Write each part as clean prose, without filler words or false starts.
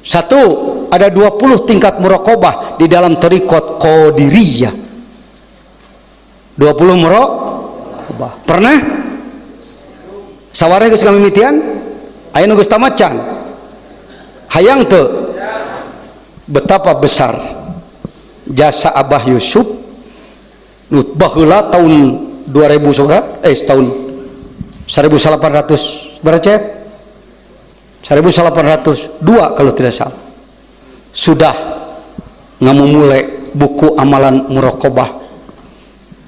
Satu, ada 20 tingkat muraqabah di dalam thariqat Qadiriyah. 20 muraqabah. Pernah? Sawareh geus kamimitian? Aya nu geus tamacan. Hayang teu? Betapa besar jasa Abah Yusuf nu baheula tahun 2000 tahun 1800 berapa? 1802 kalau tidak salah sudah ngamumule buku amalan muraqabah.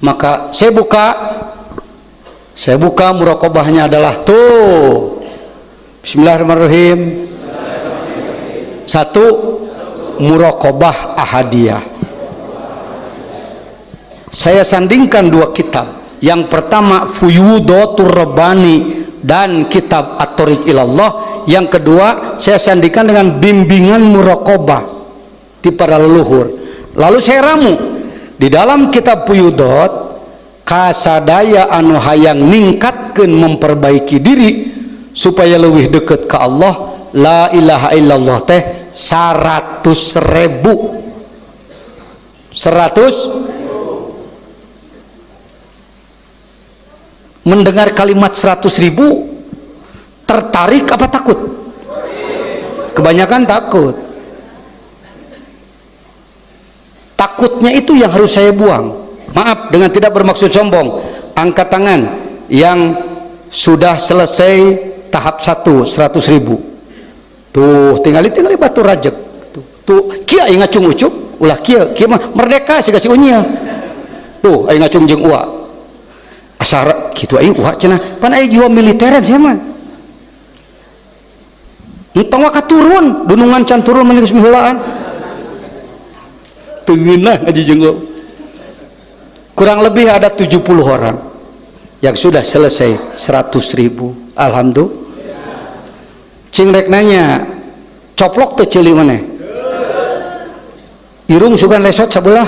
Maka saya buka muraqabahnya adalah tuh. Bismillahirrahmanirrahim. Satu, muraqabah ahadiyah. Saya sandingkan dua kitab. Yang pertama Fuyudatur Rabbani dan kitab At-Thariq Ilallah. Yang kedua saya sandingkan dengan bimbingan muraqabah di para leluhur. Lalu saya ramu di dalam kitab Fuyudat, kasadaya anu hayang ningkatkeun memperbaiki diri supaya lebih dekat ke Allah, la ilaha illallah teh 100.000. Mendengar kalimat 100.000 tertarik apa takut? Kebanyakan takut. Takutnya itu yang harus saya buang. Maaf, dengan tidak bermaksud sombong. Angkat tangan yang sudah selesai tahap 1, 100.000. Tuh, tinggali batu rajek. Tuh, kia aya ngacung ucup, ulah kia mah merdeka sih kasih unyil. Tuh, aya ngacung jeung uak. Asar kitu aya uak cenah, pan aya jiwa militeran sia mah. Entong ka turun, dunungan can turun meni geus miheulaan. Teu ngeunah aja jeung uak. Kurang lebih ada 70 orang yang sudah selesai 100.000. Alhamdulillah. Cing rek nanya, coplok teu ceuli maneh? Irung sugan lesot sabelah?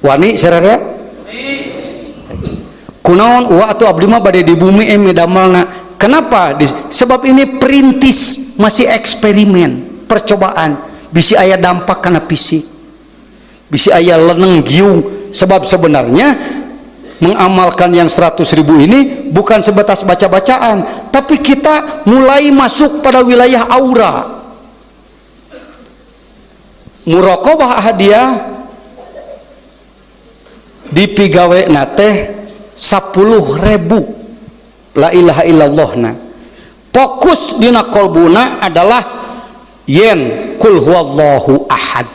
Wani sararea? Kunaon uwa atuh abdi mah bade di bumi damalna. Kenapa? Sebab ini perintis, masih eksperimen, percobaan. Bisi aya dampak kana fisik. Bisi aya leneng giung. Sebab sebenarnya mengamalkan yang 100.000 ini bukan sebatas baca-bacaan, tapi kita mulai masuk pada wilayah aura. Muraqabah ahadiyah dipigawe nate 10.000 la ilaha illallah na. Fokus dina qalbuna adalah yen kul huwallahu ahad.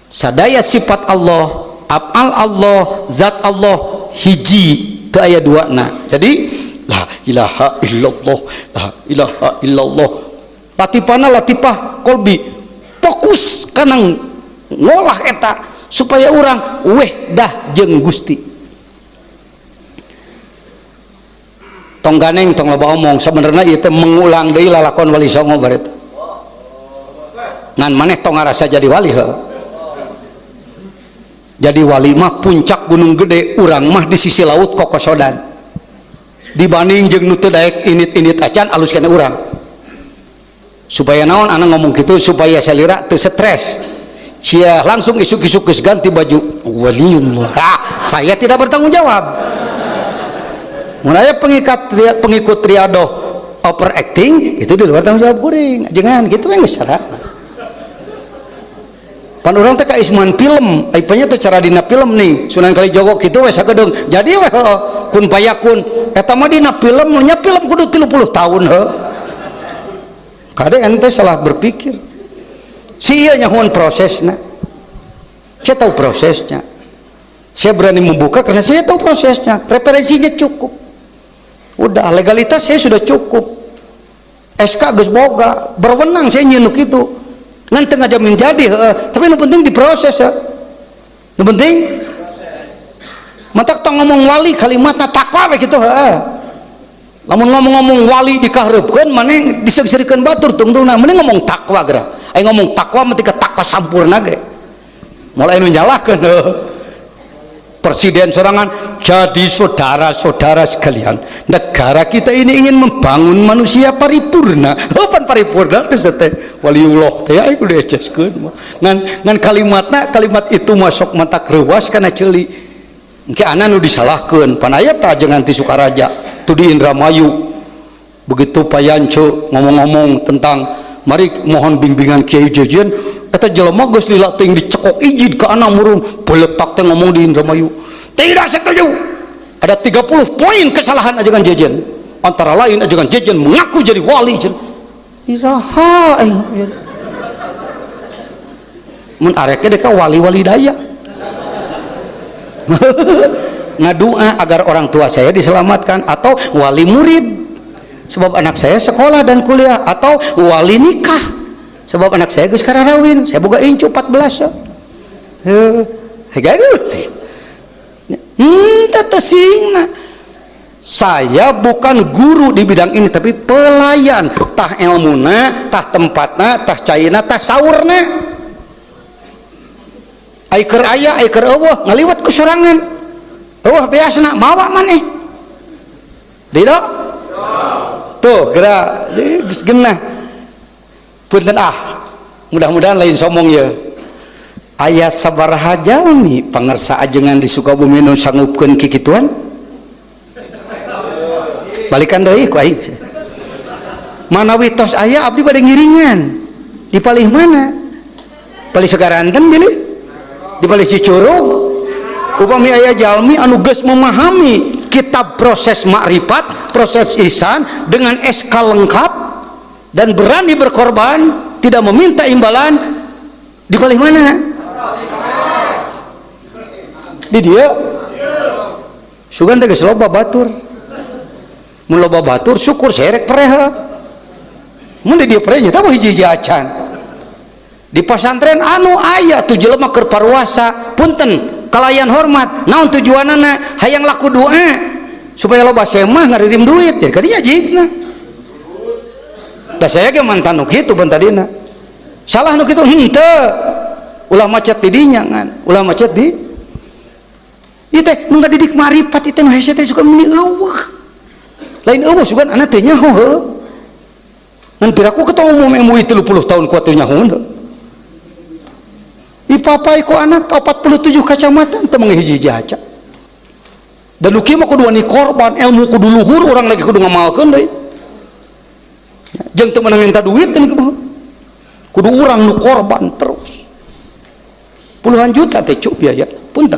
Sadaya sifat Allah, af'al Allah, zat Allah hiji teu aya duana. Jadi la ilaha illallah, la ilaha illallah. Latifana latifah qalbi. Fokus kana ngolah eta supaya orang wehdah jeung Gusti. Tong ganeng tong loba omong, sebenarnya ieu teh mengulang deui lalakon wali songo baret. Ngan maneh tong ngarasa jadi wali heuh. Jadi wali mah puncak gunung gede, urang mah di sisi laut kokosodan. Dibanding jeung nu teu daek init-init acan alus kana urang. Supaya naon ana ngomong kitu supaya salira teu stres. Sia langsung isuk-isuk geus ganti baju waliullah. Saya tidak bertanggung jawab. Mulai pengikut triado overacting itu di luar tanggung jawab kuring. Jangan gitu we geus cara. Pan urang teh ka isman film, aipanya teh cara dina film nih. Sunan Kalijogo kitu we sagedeung. Jadi we kun payakun eta mah dina film nya film kudu 30 tahun heuh. Kade ente salah berpikir. Si ieu nyahoan prosesna. Saya tahu prosesnya. Saya berani membuka karena saya tahu prosesnya. Referensinya cukup. Udah legalitas saya sudah cukup. SK geus boga, berwenang saya nyeunuk itu. Ngan teu ngajamin jadi tapi yang penting diproses ya. Yang penting matak tong ngomong wali kalimatna takwa we kitu lamun ngomong wali dikahareupeun maneh disengsirikeun batur tungtungna mending ngomong takwa geura. Ai ngomong takwa mah tika takwa sampurna ge. Mulai nu nyalahkeun presiden sorangan. Jadi saudara-saudara sekalian, negara kita ini ingin membangun manusia paripurna. Apa paripurna teh waliullah teh aya kudu eceskeun ngan kalimat itu masuk mata kreuwas kana ceuli engke ana nu disalahkeun pan aya tah jeung anti Sukaraja tu di Indramayu begitu payancu ngomong-ngomong tentang mari mohon bimbingan Kiai Jejen eta jelema geus lila teuing dicekok ijid ka anak murung beletak teh ngomong di Indramayu tidak setuju. Ada 30 poin kesalahan ajakan Jejen, antara lain ajakan Jejen mengaku jadi wali. Iraha mun areke deka wali-wali daya ngadua agar orang tua saya diselamatkan, atau wali murid sebab anak saya sekolah dan kuliah, atau wali nikah sebab anak saya geus kararawin, saya boga incu 14 saya bukan guru di bidang ini, tapi pelayan, tah ilmuna, tah tempatna, tah caina, tah saurna. Aiker aya, aiker eueuh ngaliwat ku sorangan. Eueuh beasna mawa maneh. Ridho? Tuh, geura geus genah. Punten mudah-mudahan lain somong ya. Aya sabaraha jalmi pangersa ajengan di Sukabumi nu sanggupkeun kikituan? Balikan deui ku aing. Manawi tos aya abdi bade ngiringan. Di palih mana? Palih Segaranten bilih? Di palih Cicurug? Upami aya jalmi anu geus memahami kitab proses makrifat, proses ihsan dengan SK lengkap dan berani berkorban, tidak meminta imbalan, di palih mana? Di dia sugan teh geus loba batur. Mun loba batur syukur serek pereha. Mun di dieu perenya tah hiji-hiji acan. Di pesantren anu aya tu jelema keur parwasa, punten kalayan hormat, naon tujuanana? Hayang laku doa supaya loba semah ngaririm duit, jadi kadinya jigna. Da saya ge mantan nu kitu ban tadina. Salah nu kitu henteu. Ulah macet di dinya ngan, ulah macet di ieu teh nu ngadidik marifat ieu teh nu hese teh suka meni eueuh. Lain eueuh sugan anak teh nyaho heuh. Ngan piraku ketemu MUI 30 tahun ku teh nyaho heuh. Ipapai ku anak 47 kacamatan teu mangehiji-hiji aca. Dan nu kieu mah kudu wani korban, ilmu kudu luhur, urang lagi kudu ngamalkeun deui. Jeung teu meunang minta duit teh kumaha. Kudu urang nu korban terus. Puluhan juta teh cuk biaya, punten.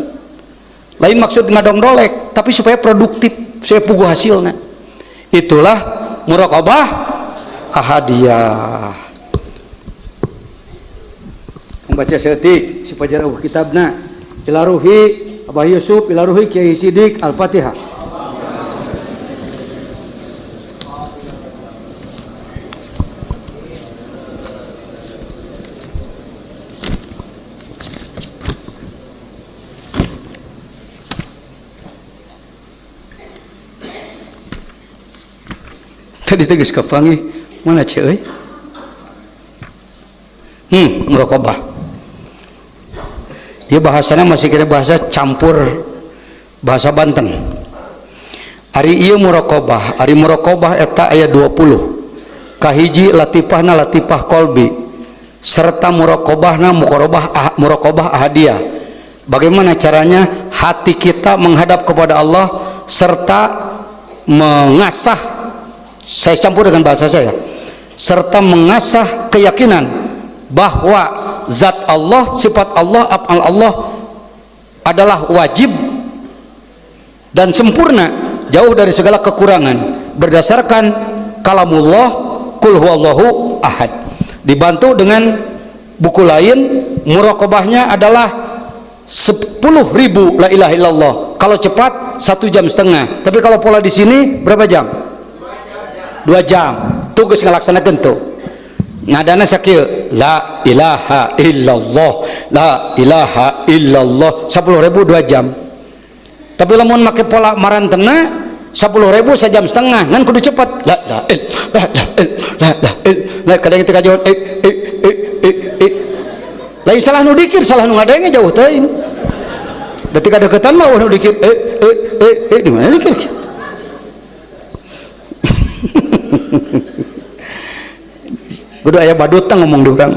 Lain maksud ngadongdolek, tapi supaya produktif, supaya puguh hasilna. Itulah muraqabah ahadiyah. Membaca seetik si pajarah kitabna ilaruhi Abah Yusuf, ilaruhi Kiai Sidik, Al-Fatihah. Tadi tegas kapangi mana cewek? Muraqabah. Ya bahasanya masih kira bahasa campur bahasa Banten. Ari ieu muraqabah, ari muraqabah eta aya 20. Kahiji latifahna latifah qalbi serta muraqabahna muraqabah ahadiyah. Bagaimana caranya hati kita menghadap kepada Allah serta mengasah, saya campur dengan bahasa saya, serta mengasah keyakinan bahwa zat Allah, sifat Allah, af'al Allah adalah wajib dan sempurna, jauh dari segala kekurangan, berdasarkan kalamullah qul huwallahu ahad. Dibantu dengan buku lain, muraqabahnya adalah 10.000 la ilaha illallah. Kalau cepat 1,5 jam, tapi kalau pola di sini berapa jam? 2 jam. Tugas ngalaksanakeun tuh. Nadana sakieu, la ilaha illallah, la ilaha illallah, 10.000 2 jam. Tapi lamun make pola marantena 10.000 1,5 jam, ngan kudu cepat. La kadang kita jawab lain salah nu dikir, salah nu ngadenge jauh teuing. detik deketan mah udah dikit di mana dikit kudu aya badut ngomong di urang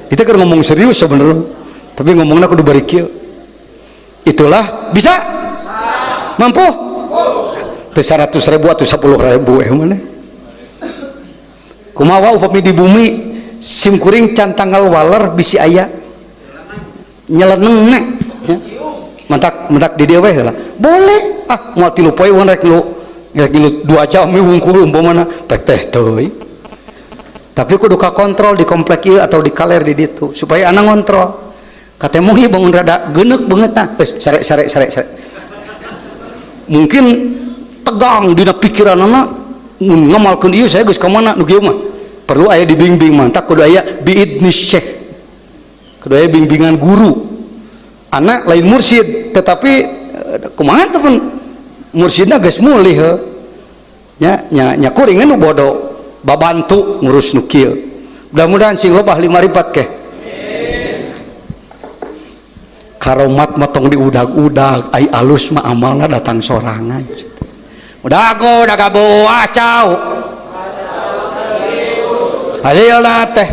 kita kan ngomong serius sebenarnya tapi ngomongnya kudu bari kieu itulah bisa mampu teu 100.000 atau 10.000 mana kumaha upami di bumi sim kuring can tanggal waler bisi aya nyeleneng nek ya. mentak di dia lah boleh mau 3 poe rek lu 2 jam wungkul umpamana pek teh teuy tapi kudu ka kontrol di komplek ieu atau di kaler di ditu supaya anak ngontrol katanya mungkin bangun rada genek banget nah sare mungkin tegang dina pikiran anak ngamalkeun ieu saya geus ka mana nu kieu mah perlu aya dibimbing mantak kudu aya biidnis syekh kudu aya bimbingan guru anak lain mursyid tetapi kumaha teh pun mursyidna geus mulih nya kuring nu bodoh babantu ngurus nu kieu mudah-mudahan sing lobah 5 ripat keh karomat motong diudag-udag ai alus mah amalna datang sorangan udah gabu acau hasilna teh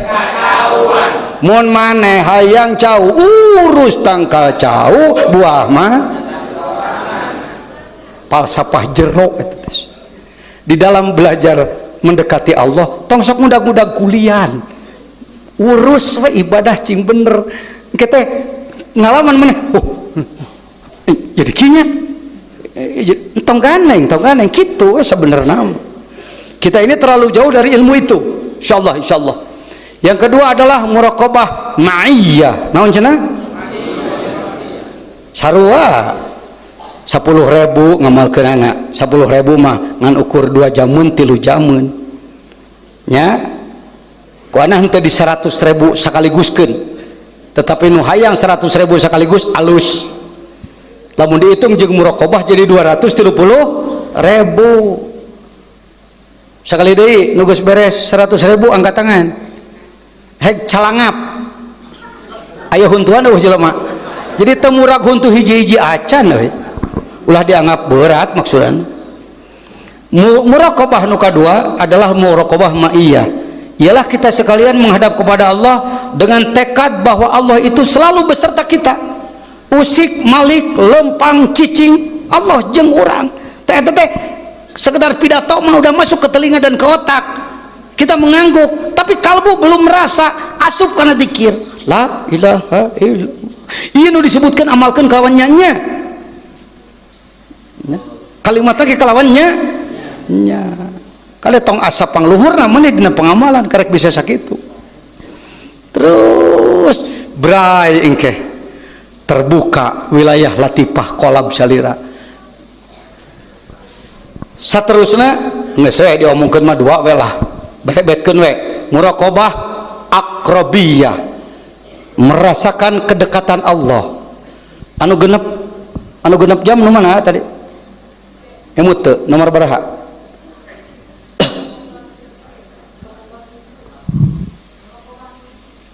mun maneh hayang cau urus tangkal cau buah mah falsafah jero di dalam belajar mendekati Allah tong sok mudag-mudag kulian urus we ibadah cing bener kita ngalaman maneh jadi kinya tong ganeng gitu sebenarnya kita ini terlalu jauh dari ilmu itu insyaallah yang kedua adalah muraqabah ma'iyah naon cenah sarua 10.000 ngamalkeun anak 10.000 mah ngan ukur 2 jamun 3 jamun nya ku anak henteu di 100.000 sakaliguskeun tetapi nu hayang 100.000 sekaligus alus lamun dihitung jeung muraqabah jadi 230.000 sekali deui nu geus beres 100.000 angkat tangan hek calangap aya huntuan eueuh jelema jadi teu murag huntu hiji-hiji acan euy ulah dianggap berat maksudnya muraqabah nu kadua adalah muraqabah ma'iyah ialah kita sekalian menghadap kepada Allah dengan tekad bahwa Allah itu selalu beserta kita usik malik lempang cicing Allah jeung urang teh sekedar pidato mah udah masuk ke telinga dan ke otak kita mengangguk tapi kalbu belum merasa asup karena zikir la ilaha illallah ieu nu disebutkan amalkeun kawannya nya kalimat lagi kelawannya nya kali tong asap pangluhur namanya dina pengamalan karek bisa sakitu terus bray engke terbuka wilayah latifah kolab salira saterusna geus we diomongkeun mah 2 we lah berebetkeun we muraqabah aqrabiyah merasakan kedekatan Allah anu genep jam nu mana tadi emut teu nomor baraha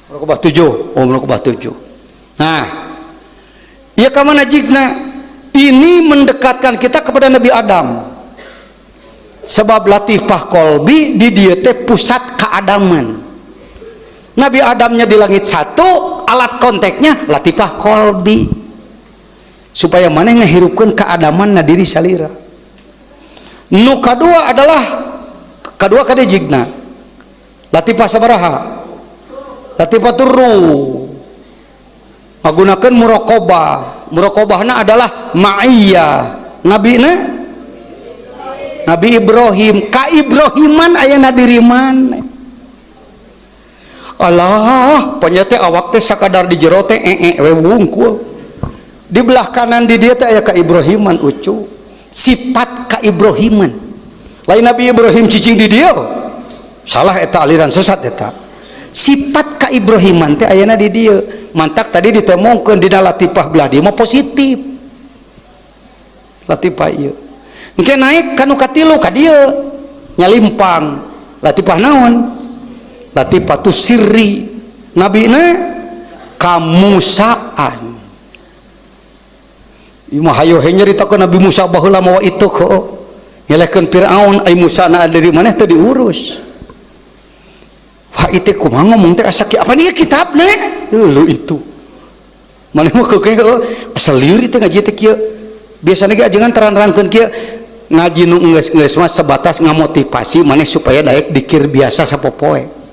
muraqabah 7 muraqabah 7 nah ieu ka mana jigna ini mendekatkan kita kepada Nabi Adam sebab latifah kolbi di dieu teh pusat keadaman Nabi Adamnya di langit 1 alat kontaknya latifah kolbi supaya maneh ngahirupkeun keadaman na diri salira nu kadua adalah kadua kade jigna latifah sabaraha latifah turu magunakeun muraqabahna adalah ma'iyah Nabi Ibrahim ka Ibrahiman ayana diri maneh Allah panyate awak teh sakadar di jero teh we wungkul di belah kanan di dia teh aya ka Ibrahiman ucu sifat ka Ibrahiman lain Nabi Ibrahim cicing di dia salah eta aliran sesat eta sifat ka Ibrahiman teh ayana di dia mantak tadi ditemongkeun dina latifah belah dia mah positif latifah ieu engke naik kanu katilu ka dieu nyalimpang latifah naon latifatus sirri nabina kamusaan mah hayo he nyaritakeun Nabi Musa baheula mawa itu ko ngelehkeun Firaun ai Musa na dari maneh teu diurus. Wah itu kumaha ngomong teh asa apa nih kitabna lu itu maneh mah keukeun asal lieur teh ngaji teh kieu biasana ge ajengan terang-terangkeun kieu ngaji nu geus mah sebatas ngamotivasi maneh supaya daek dikir biasa sapopoe.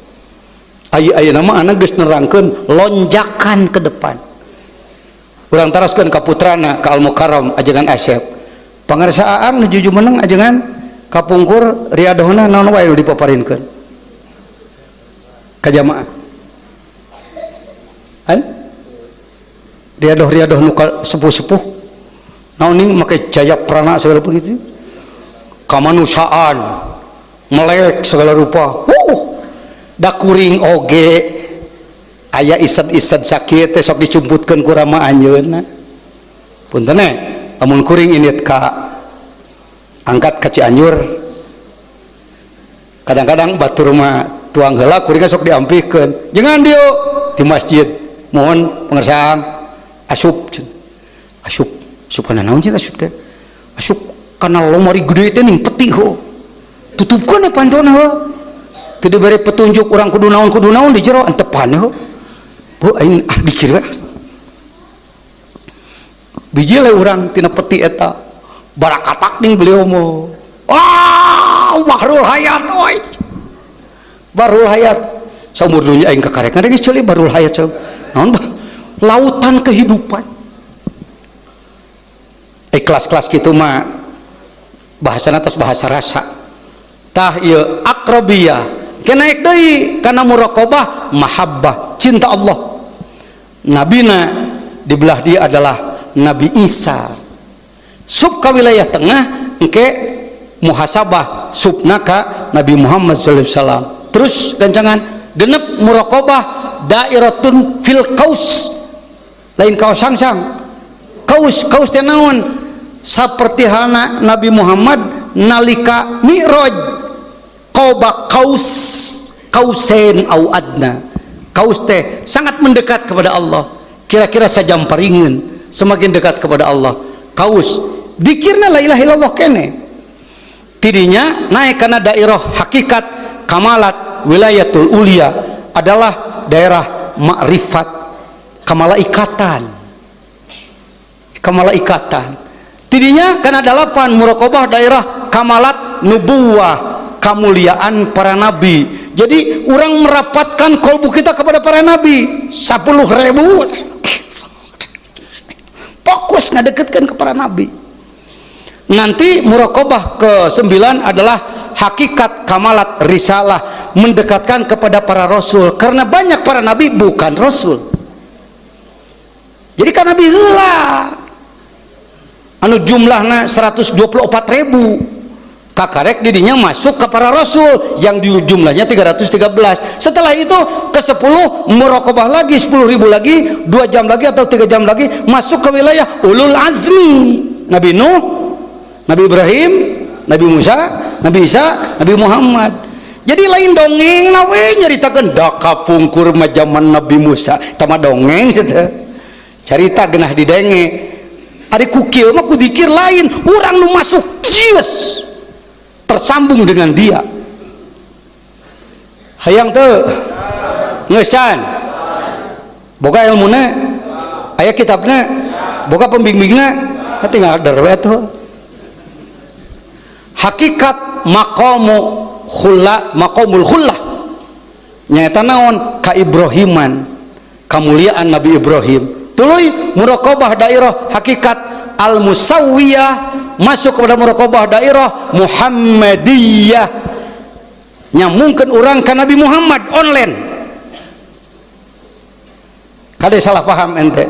Ayeuna mah anak geus nerangkeun lonjakan ke depan. Urang taroskeun ka putrana ka Al Mukarram ajengan Asyep. Pangarsaan nuju meneng ajengan kapungkur riadohna naon wae nu dipaparinkeun. Ka jamaah. An? Riadoh nu sepuh-sepuh. Naon make jaya prana segala begitu. Kamanusiaan, melek segala rupa. Da kuring oge aya isad-isad sakit teh sok dicumputkeun ku rama anjeunna. Punten amun kuring init ka angkat ka Cianjur. Kadang-kadang batur mah tuang heula kuring sok diampikeun. Jangan dieu di masjid. Mohon pengersaan asup. Asup supana naon sih asup teh? Asup kana lomari gede teh ning peti ho. Tutupkeun pantona ho. Teu dibere petunjuk urang kudu naon di jero antepan ho. Bu aing dikir we. Biji le urang tina peti eta. Barakatak ning beliau mah. Bahrul hayat oi. Bahrul hayat. Saumur dunya aing kakarekan geus ceuli Bahrul hayat. Naon lautan kehidupan. Kelas-kelas kitu mah bahasana tos bahasa rasa. Tah ieu aqrabiyah kenaik deui kana muraqabah mahabbah cinta Allah. Nabina di belah dia adalah Nabi Isa. Sub ka wilayah tengah engke muhasabah subna ka Nabi Muhammad sallallahu alaihi wasallam. Terus gancangan genep muraqabah dairatun fil qaus. Lain kaos sangsang. Kaus teh naon? Saperti hana Nabi Muhammad nalika Mi'raj. Qoba kausen au adna. Kaus teh sangat mendekat kepada Allah. Kira-kira sajam paringeun semakin dekat kepada Allah. Kaus dikirna la ilaha illallah kene. Tidinya naik kana daerah hakikat kamalat wilayatul ulia adalah daerah makrifat kamalaikatan. Tidinya kana dalapan muraqabah daerah kamalat nubuwah kemuliaan para nabi. Jadi orang merapatkan kolbu kita kepada para nabi 10.000 fokus ngadeketkan ke para nabi. Nanti muraqabah ke-9 adalah hakikat kamalat risalah, mendekatkan kepada para rasul karena banyak para nabi bukan rasul. Jadi kan nabi heula anu jumlahna 124.000 kakarek didinya masuk ke para rasul yang jumlahnya 313. Setelah itu ke 10 muraqabah lagi 10.000 lagi 2 jam lagi atau 3 jam lagi masuk ke wilayah ulul azmi. Nabi Nuh, Nabi Ibrahim, Nabi Musa, Nabi Isa, Nabi Muhammad. Jadi lain dongeng nawe nyaritakeun da kapungkur mah zaman Nabi Musa tama dongeng cenah. Carita genah didenge. Ari ku kieu mah ku dikir lain, urang nu masuk kios tersambung dengan dia. Hayang teu geus can boga ilmuna aya kitabna boga pembimbingna tinggal derwe tuh. Hakikat maqamul khullah nyaeta naon ka Ibrahiman kemuliaan Nabi Ibrahim. Tuluy muraqabah daerah hakikat al-musawwiyah masuk kepada muraqabah daerah Muhammadiyah nyamungkeun urang ka Nabi Muhammad online. Kade salah paham ente.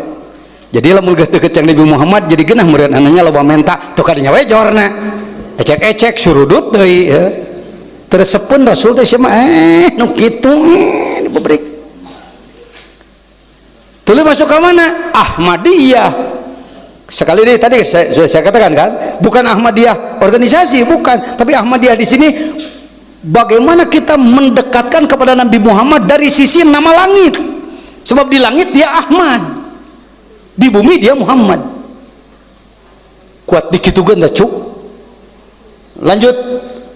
Jadi lamun geus deukeut jeung Nabi Muhammad jadi geunah meureun ananya loba menta tuh kadinya we jorna. Ecek-ecek surudut deui ya. Tersepun Rasul teh sia mah nu kitu diberi. Tuluy masuk ke mana? Ahmadiyah. Sekali ini tadi saya katakan kan, bukan Ahmadiyah organisasi, bukan, tapi Ahmadiyah di sini bagaimana kita mendekatkan kepada Nabi Muhammad dari sisi nama langit. Sebab di langit dia Ahmad, di bumi dia Muhammad. kuat dikitukeun teh cuk. Lanjut,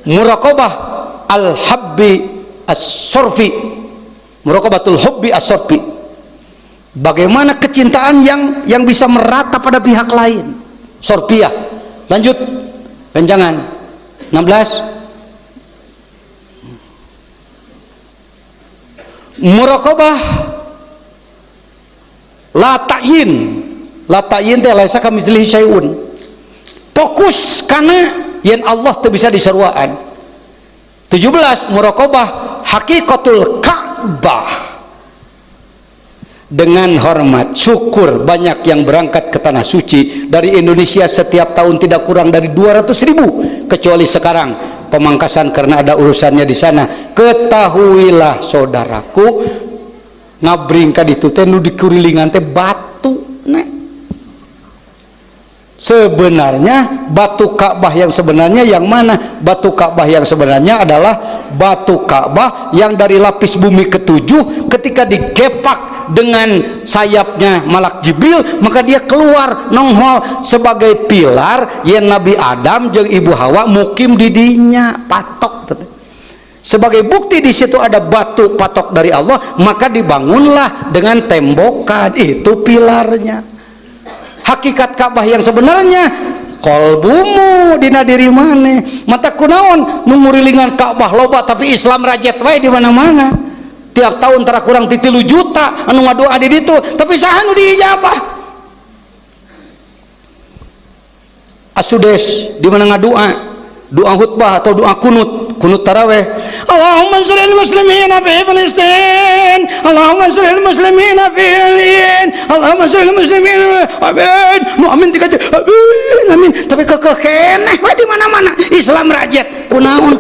muraqabah al-habbi as-surfi, muraqabatul hubbi as-surfi, bagaimana kecintaan yang bisa merata pada pihak lain, sorpiyah. Lanjut, kencangan 16, muraqabah la ta'yin, la ta'yin teh laisa kamitslihi syai'un, fokus karena yang Allah itu bisa diseruaan. 17, muraqabah hakikatul Ka'bah, dengan hormat syukur banyak yang berangkat ke tanah suci dari Indonesia setiap tahun tidak kurang dari 200.000, kecuali sekarang pemangkasan karena ada urusannya di sana. Ketahuilah saudaraku, ngabring ka ditu teh nu dikurilingan teh batu nek. Sebenarnya batu Ka'bah yang sebenarnya yang mana? Batu Ka'bah yang sebenarnya adalah batu Ka'bah yang dari lapis bumi ketujuh ketika digepak dengan sayapnya malak Jibril, maka dia keluar nongol sebagai pilar yang Nabi Adam jeung Ibu Hawa mukim di dinya patok. Sebagai bukti di situ ada batu patok dari Allah, maka dibangunlah dengan tembokan, itu pilarnya. Hakikat Ka'bah yang sebenarnya kolbumu dina diri maneh. Mata kunaon nu murilingan Ka'bah loba tapi Islam rajet wae di mana-mana. Tiap tahun tara kurang 3 juta anu ngadoa di ditu, tapi saha nu diijabah? Asudes di mana ngadoa? Doa khutbah atau doa kunut tarawih. Allahumma ansuril muslimina fi Palestin, Allahumma ansuril muslimina fi Yemen, Allahumma ansuril muslimina, amin. Nu amin 3 jam. Amin, amin. Tapi kekeh keneh we di mana-mana Islam rajet. Kunaon.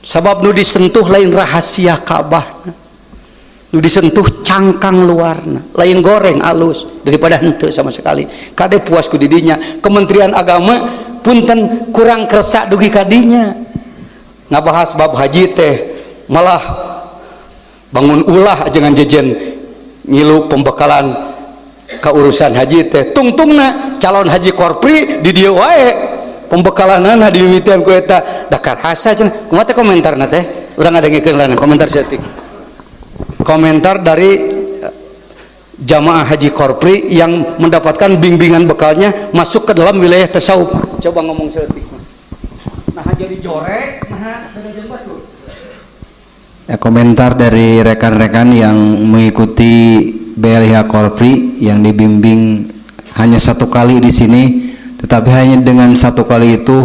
Sabab nu disentuh lain rahasia Ka'bah. Nu disentuh cangkang luarna, lain goreng alus daripada henteu sama sekali. Kade puas ku didinya. Kementerian Agama punten kurang kersa dugi kadinya ngabahas bab haji teh malah bangun ulah jangan jejen ngilu pembekalan ke urusan haji teh. Tungtungna calon haji korpri di dieu wae pembekalanana dimimitian ku eta dakar hasa cenah. Kumaha teh komentarna teh? Urang ngadengikeun lana komentar setik. Komentar dari jamaah haji korpri yang mendapatkan bimbingan bekalnya masuk ke dalam wilayah tasawuf. Coba ngomong setik. Nah jadi jorek, nah jadi batu. Ya, komentar dari rekan-rekan yang mengikuti BLH Korpri yang dibimbing hanya 1 kali di sini, tetapi hanya dengan 1 kali itu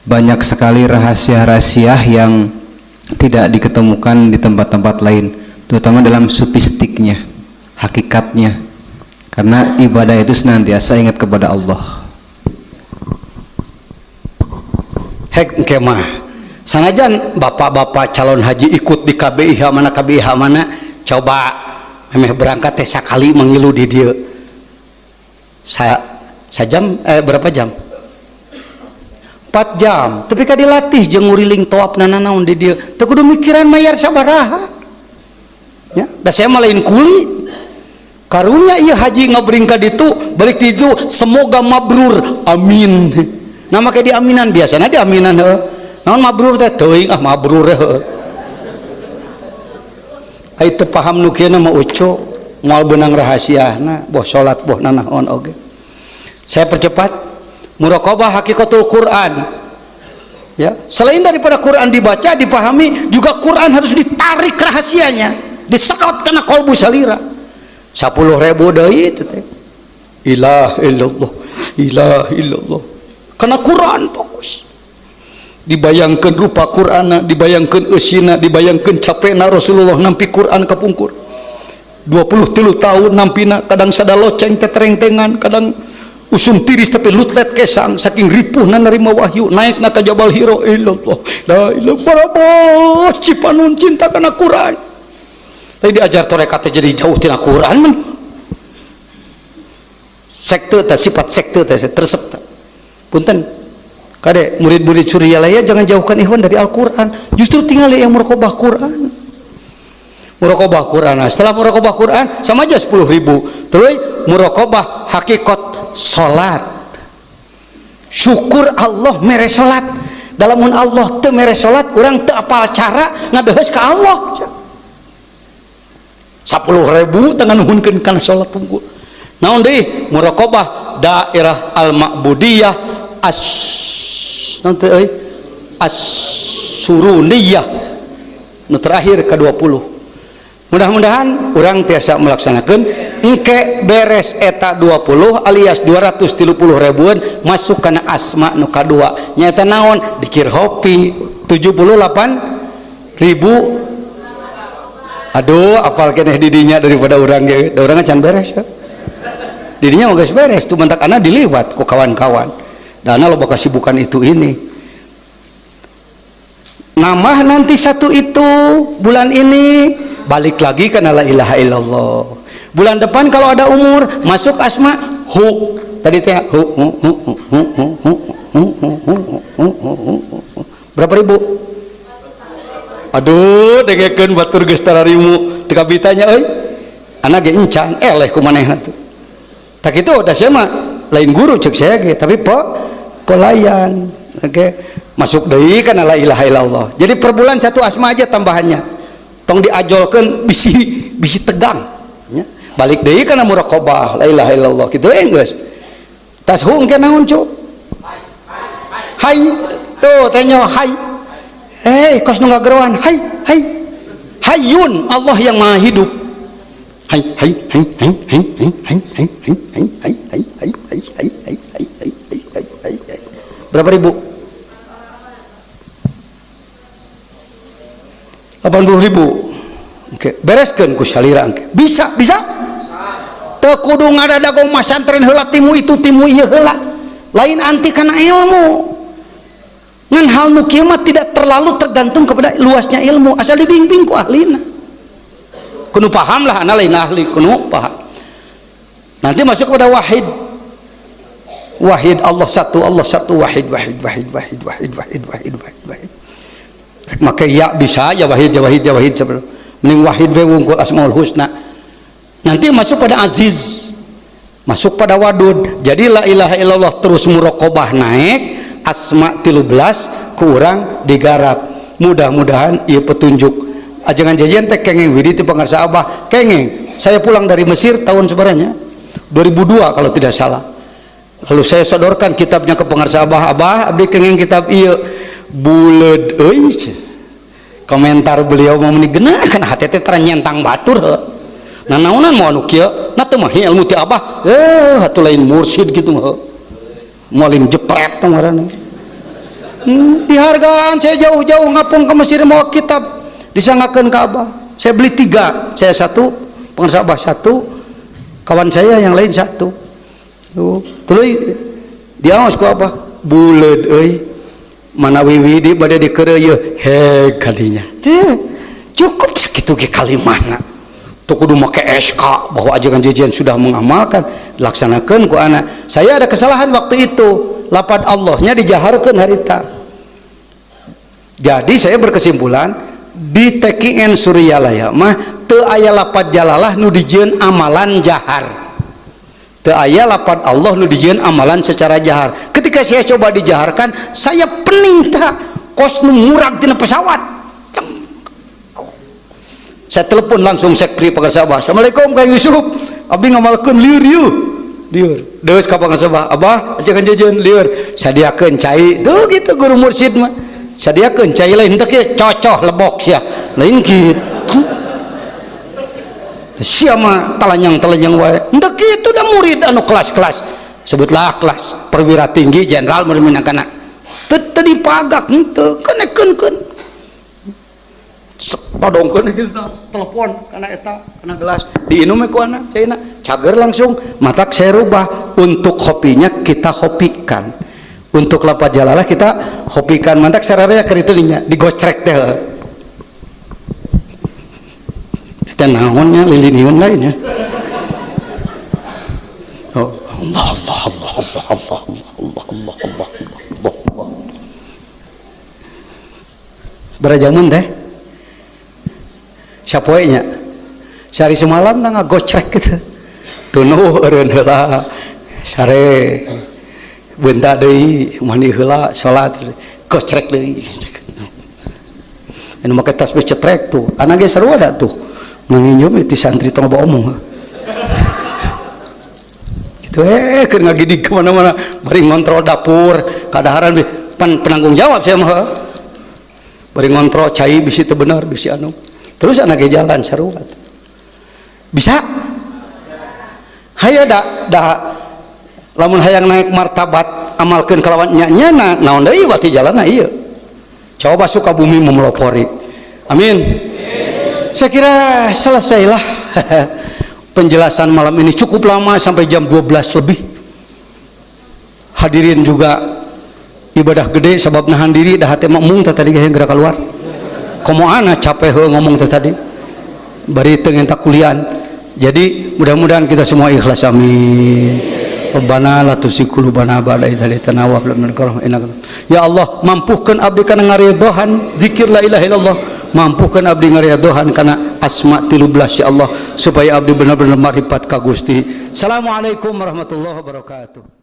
banyak sekali rahasia-rahasia yang tidak diketemukan di tempat-tempat lain, terutama dalam sufistiknya, hakikatnya, karena ibadah itu senantiasa ingat kepada Allah. Hek kemah sanajan bapak-bapak calon haji ikut di KBIH mana coba memeh berangkat teh sakali mengilu di dia sajam berapa jam? 4 jam, tapi kan dilatih jeung nguriling toap nanaon di dia teu kudu mikiran mayar sabaraha ya. Da saya mah lain kuli karunya ieu haji ngabring ka ditu balik di ditu semoga mabrur amin. Nama kayak diaminan biasanya diaminan heuh. Naon mabrur teh teuing mabrur heuh. Ai teu paham nu kieu mah ucu moal beunang rahasiana boh salat boh nanaon oge. Saya percepat. Muraqabah hakikatul Quran ya, selain daripada Quran dibaca dipahami juga Quran harus ditarik rahasianya, disedot karena kolbu salira 10.000 deui teh ilah illallah karena Quran fokus dibayangkan rupa Quran, dibayangkan eusina, dibayangkan capena Rasulullah nampi Quran kapungkur 23 tahun nampina, kadang sada loceng tetereng-tengan, kadang usum tiris tapi lutlet kesang saking ripuhna narima wahyu naik na ka Jabal Hira. Illallah la ilaha illallah cipanun cinta kana Quran. Tadi diajar torekat jadi jauh tina Quran man. Sekte teh sifat sekte teh tersep teh. Punten kade murid-murid Suryalaya jangan jauhkan ikhwan dari Al-Qur'an, justru tinggal yang muraqabah Quran. muraqabah Quran. Setelah muraqabah Quran sama aja 10.000. Terus muraqabah hakikat salat. Syukur Allah mere salat. Dalamun Allah teu mere salat, urang teu apal cara ngabeus ka Allah. 10.000 teu nganuhunkeun kana salat unggul. Naon deui? Muraqabah daerah al-ma'budiyah as-suruniyah. Nu terakhir ke-20. Mudah-mudahan urang tiasa melaksanakan engke beres eta 20 alias 230.000 masuk kana asma nu kadua nyaeta naon dikir hopi 78.000. Aduh apal keneh didinya daripada urang ge da urang can beres ya. Didinya mah geus beres tuh mentak ana diliwat ku kawan-kawan dana loba kasibukan itu ini. Nama nanti satu itu bulan ini balik lagi karena la ilaha illallah. Bulan depan kalau ada umur masuk asma hu tadi teh berapa ribu? Aduh dengekeun batur geus tararimu teu kabitanya euy anak ge encan eleh ku manehna tuh tak kitu da sia mah lain guru cek saya ge tapi pelayan oke masuk deui kana la ilaha illallah. Jadi per bulan satu asma aja tambahannya tong diajolkeun bisi tegang nya balik deui kana muraqabah la ilaha illallah kitu geus tas hung ke naon cu hai tuh teh nyawa hai kos nu ngageroan hai hayyun Allah yang maha hidup hai berapa ribu? 80.000. Oke, bereskeun ku salira engke. Bisa. Teu kudu ngadadagong masantren heula timu itu timu ieu heula. Lain anti kana ilmu. Ngan hal nu kieu mah tidak terlalu tergantung kepada luasnya ilmu, asal dibimbing ku ahlina. Kudu paham lah ana lain ahli, kudu paham. Nanti masuk kepada wahid. Wahid Allah satu wahid. Maka ya bisa ya wahid mending wahid we wungkul asmaul husna. Nanti masuk pada aziz, masuk pada wadud. Jadi la ilaha illallah terus muraqabah naik asma 13 ku urang digarap. Mudah-mudahan ieu petunjuk ajangan jajan teh kengeng widi ti pangarsa Abah kengeng. Saya pulang dari Mesir tahun sebenarnya 2002 kalau tidak salah. Lalu saya sodorkan kitabnya ke pangarsa Abah abdi kengeng kitab ieu buleud euy. Komentar beliau mau menigena kana hate teh ternyentang batur nah naonan mau anu kieu na teu mah ilmu ti Abah atuh lain mursyid kitu mah moalim jepret teh ngaranna dihargaan saya jauh-jauh ngapung ke Mesir mau kitab disangakeun ka Abah saya beli 3 saya 1 pangarsa Abah 1 kawan saya yang lain 1 tuh tuluy diaos ku Abah buleud euy mana wiwidi bade dikeureuy he kadinya teh cukup sakitu ge kalimahna teu kudu make SK bahwa ajakan jajan sudah mengamalkan laksanakeun ku anak. Saya ada kesalahan waktu itu lapad Allahnya dijaharkeun harita. Jadi saya berkesimpulan di TKN Suryalaya mah teu aya lapad jalalah nu dijieun amalan jahar. Teu aya lapad Allah nu dijieun amalan secara jahar. Ketika saya coba dijaharkan, saya pening tak kos nu murag tina pesawat. Saya telepon langsung sekri pangarsa Abah. Assalamualaikum Kang Yusuf. Abdi ngamalkeun lieur ieu. Lieur. Deus ka pangarsa Abah, ajakan jajan lieur. Sadiakeun cai. Tuh gitu guru mursyid mah. Sadiakeun cai lain teh kieu cocoh lebok sia. Lain kitu. Sia mah talanyang wae. Henteu kitu da murid anu kelas-kelas. Sebutlah kelas perwira tinggi jenderal murid minangkana. Teu dipagak henteu kenekeun. Padongkeun kitu telepon kana eta kana gelas diinum ku anak caina cager langsung matak saya rubah untuk kopinya kita hopikan untuk lapad jalalah kita hopikan matak sararea keur itu digocrek teh teh naonnya liliniun lainnya oh Allah berajamun teh sapoenya sehari semalam tangga gocrek gitu tunuh eureun heula sare bentar deui mandi heula salat gocrek deui anu make tasbih cetrek tuh anak ge sarua da tuh menginjum itu santri tong bawa omong gitu keur ngagidig ke mana-mana bari ngontrol dapur kadaharan penanggung jawab saya mah bari ngontrol cai bisi teu bener bisi anu terus anak ge jalan sarua bisa hayo da lamun hayang naik martabat amalkeun kalawan nya-nyana naon deui bati jalanna ieu coba suka bumi memelopori amin. Saya kira selesailah penjelasan malam ini cukup lama sampai jam 12 lebih. Hadirin juga ibadah gede sebab nahan diri dah hati mung tadi geus gerak keluar komoana capek ngomong tadi bari teu ngenta kulian. Jadi mudah-mudahan kita semua ikhlas amin. Rabbana la tuzigh qulubana ba'da idh hadaytana wa hab lana min ladunka rahmah. Ya Allah, mampuhkeun abdi kana ngaridohan zikir la ilaha illallah. Mampuhkeun abdi ngaridohan kana asma 13 ya Allah supaya abdi benar-benar marifat ka Gusti. Assalamualaikum warahmatullahi wabarakatuh.